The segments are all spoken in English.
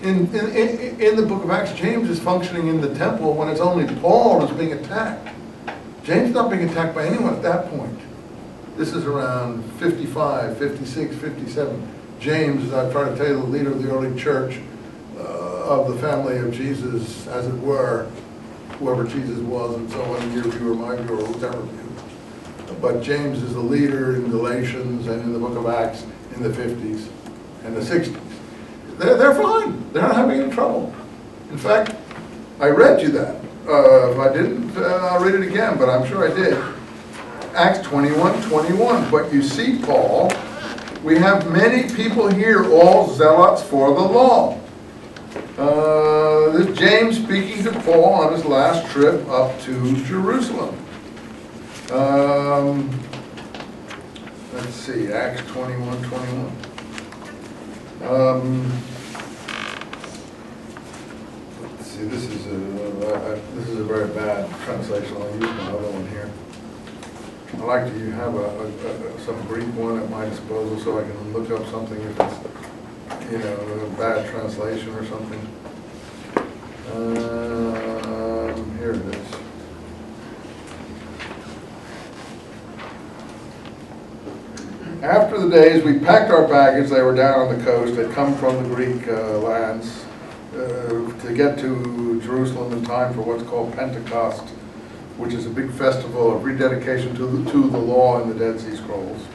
in the book of Acts, James is functioning in the temple when it's only Paul who's being attacked. James is not being attacked by anyone at that point. This is around 55, 56, 57. James, as I've tried to tell you, the leader of the early church, of the family of Jesus, as it were, whoever Jesus was, and so on, your view or my view or whatever view. But James is the leader in Galatians and in the book of Acts in the 50s and the 60s. They're fine. They're not having any trouble. In fact, I read you that. If I didn't, I'll read it again, but I'm sure I did. Acts 21:21. But you see, Paul, we have many people here, all zealots for the law. This is James speaking to Paul on his last trip up to Jerusalem. Let's see, Acts 21:21. Let's see, this is a very bad translation. I'll use my other one here. I like to have some Greek one at my disposal so I can look up something if it's, a bad translation or something. Here it is. After the days, we packed our baggage. They were down on the coast. They'd come from the Greek lands to get to Jerusalem in time for what's called Pentecost, which is a big festival of rededication to the law in the Dead Sea Scrolls.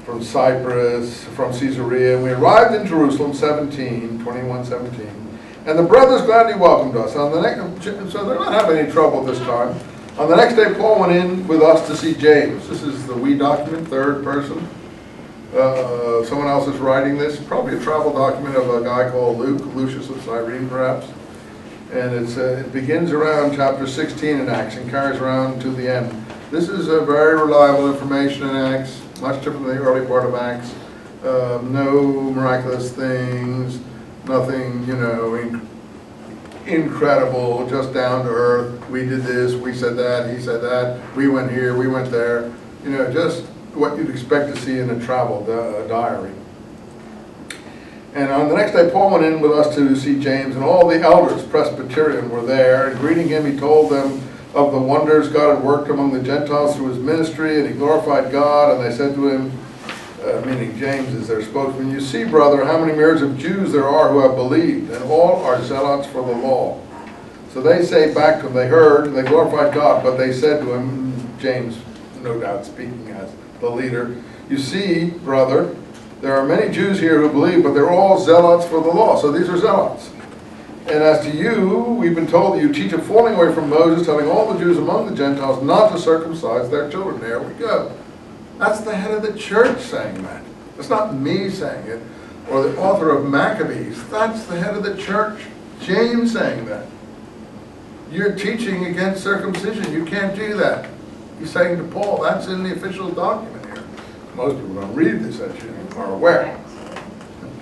From Cyprus, from Caesarea, we arrived in Jerusalem 21:17, and the brothers gladly welcomed us. So they're not having any trouble this time. On the next day, Paul went in with us to see James. This is the we document, third person. Someone else is writing this, probably a travel document of a guy called Lucius of Cyrene, perhaps. And it begins around chapter 16 in Acts and carries around to the end. This is a very reliable information in Acts, much different than the early part of Acts. No miraculous things, nothing, incredible, just down to earth. We did this, we said that, he said that, we went here, we went there. Just what you'd expect to see in a travel diary. And on the next day, Paul went in with us to see James, and all the elders, Presbyterian, were there. And greeting him, he told them of the wonders God had worked among the Gentiles through his ministry, and he glorified God. And they said to him, meaning James is their spokesman, "You see, brother, how many myriads of Jews there are who have believed, and all are zealots for the law." So they say back to him, they heard, and they glorified God, but they said to him, James, no doubt speaking as the leader, "You see, brother, there are many Jews here who believe, but they're all zealots for the law." So these are zealots. "And as to you, we've been told that you teach of falling away from Moses, telling all the Jews among the Gentiles not to circumcise their children." There we go. That's the head of the church saying that. It's not me saying it, or the author of Maccabees. That's the head of the church, James, saying that. You're teaching against circumcision. You can't do that. He's saying to Paul, that's in the official document here. Most people don't read this, as you are aware.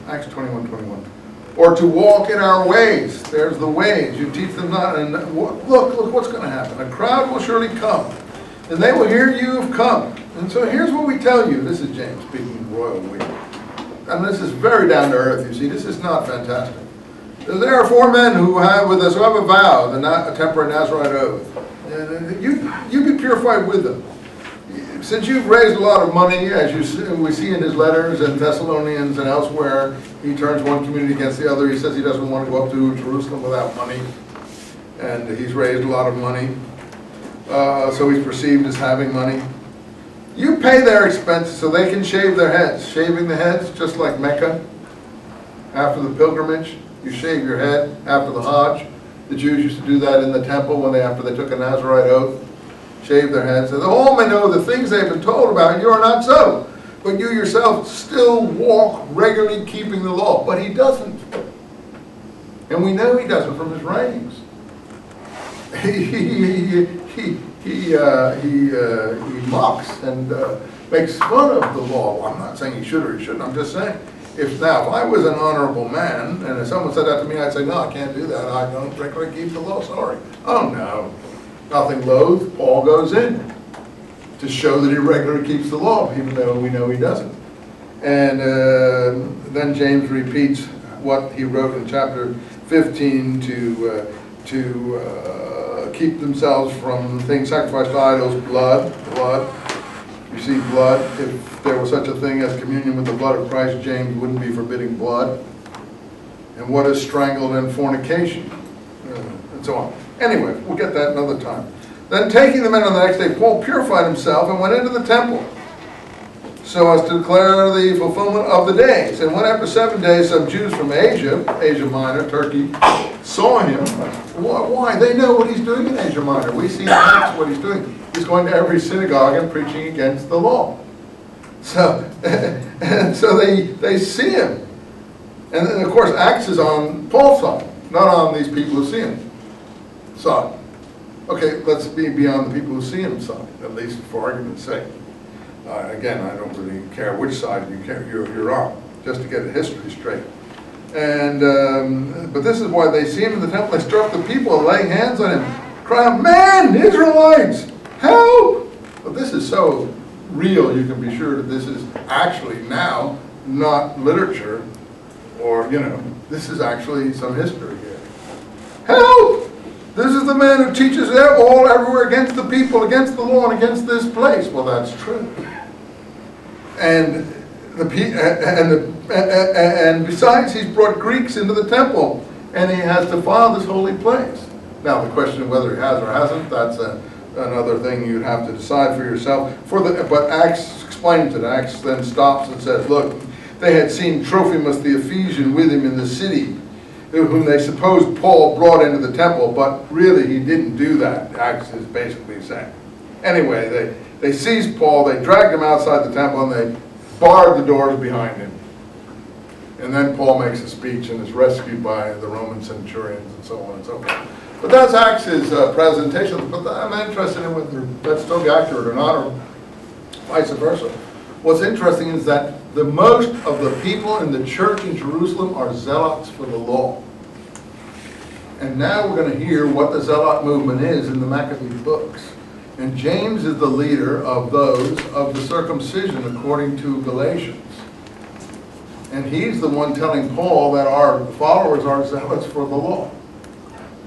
Acts 21:21. "Or to walk in our ways." There's the ways. You teach them not. And look what's going to happen. "A crowd will surely come, and they will hear you have come. And so here's what we tell you." This is James speaking royal we. And this is very down to earth, you see. This is not fantastic. "There are 4 men who have with us who have a vow, a temporary Nazarite oath. You be purified with them. Since you've raised a lot of money, as we see in his letters in Thessalonians and elsewhere, he turns one community against the other. He says he doesn't want to go up to Jerusalem without money. And he's raised a lot of money. So he's perceived as having money. You pay their expenses so they can shave their heads. Shaving the heads, just like Mecca. After the pilgrimage, you shave your head after the Hajj. The Jews used to do that in the temple after they took a Nazarite oath. Shave their heads. So that all may know the things they've been told about you are not so. But you yourself still walk regularly keeping the law. But he doesn't. And we know he doesn't from his writings. He mocks and makes fun of the law. Well, I'm not saying he should or he shouldn't. I'm just saying, if I was an honorable man, and if someone said that to me, I'd say, no, I can't do that. I don't regularly keep the law. Sorry. Oh, no. Nothing loath, Paul goes in to show that he regularly keeps the law, even though we know he doesn't. And then James repeats what he wrote in chapter 15 to keep themselves from things sacrificed to idols, blood. You see blood. If there was such a thing as communion with the blood of Christ, James wouldn't be forbidding blood. And what is strangled and fornication, and so on. Anyway, we'll get that another time. Then taking the men on the next day, Paul purified himself and went into the temple, so as to declare the fulfillment of the days. And when after 7 days some Jews from Asia Minor, Turkey, saw him. Why? They know what he's doing in Asia Minor. We see that's what he's doing. He's going to every synagogue and preaching against the law. So, and so they see him. And then, of course, Acts is on Paul's side, not on these people who see him side. Okay, let's be beyond the people who see him side, at least for argument's sake. Again, I don't really care which side you're on, just to get the history straight. And but this is why they see him in the temple. They stir up the people and lay hands on him, cry out, "Man, Israelites, help!" But this is so real, you can be sure that this is actually now not literature, or this is actually some history here. Help! This is the man who teaches all everywhere against the people, against the law, and against this place. Well, that's true. And and besides, he's brought Greeks into the temple, and he has defiled this holy place. Now, the question of whether he has or hasn't, that's another thing you'd have to decide for yourself. But Acts explains it. Acts then stops and says, look, they had seen Trophimus the Ephesian with him in the city, whom they supposed Paul brought into the temple, but really he didn't do that, Acts is basically saying. Anyway, they seized Paul, they dragged him outside the temple, and they barred the doors behind him. And then Paul makes a speech and is rescued by the Roman centurions and so on and so forth. But that's Acts' presentation. But I'm interested in whether that's still accurate or not, or vice versa. What's interesting is that the most of the people in the church in Jerusalem are zealots for the law. And now we're going to hear what the zealot movement is in the Maccabee books. And James is the leader of those of the circumcision according to Galatians. And he's the one telling Paul that our followers are zealots for the law.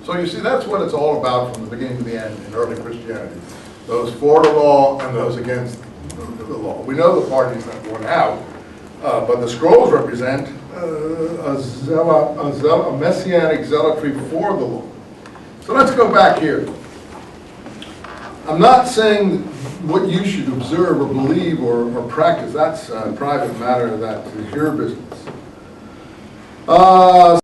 So you see, that's what it's all about from the beginning to the end in early Christianity. Those for the law and those against the law. We know the parties that won out, but the scrolls represent a messianic zealotry for the law. So let's go back here. I'm not saying what you should observe or believe or practice. That's a private matter. That is your business.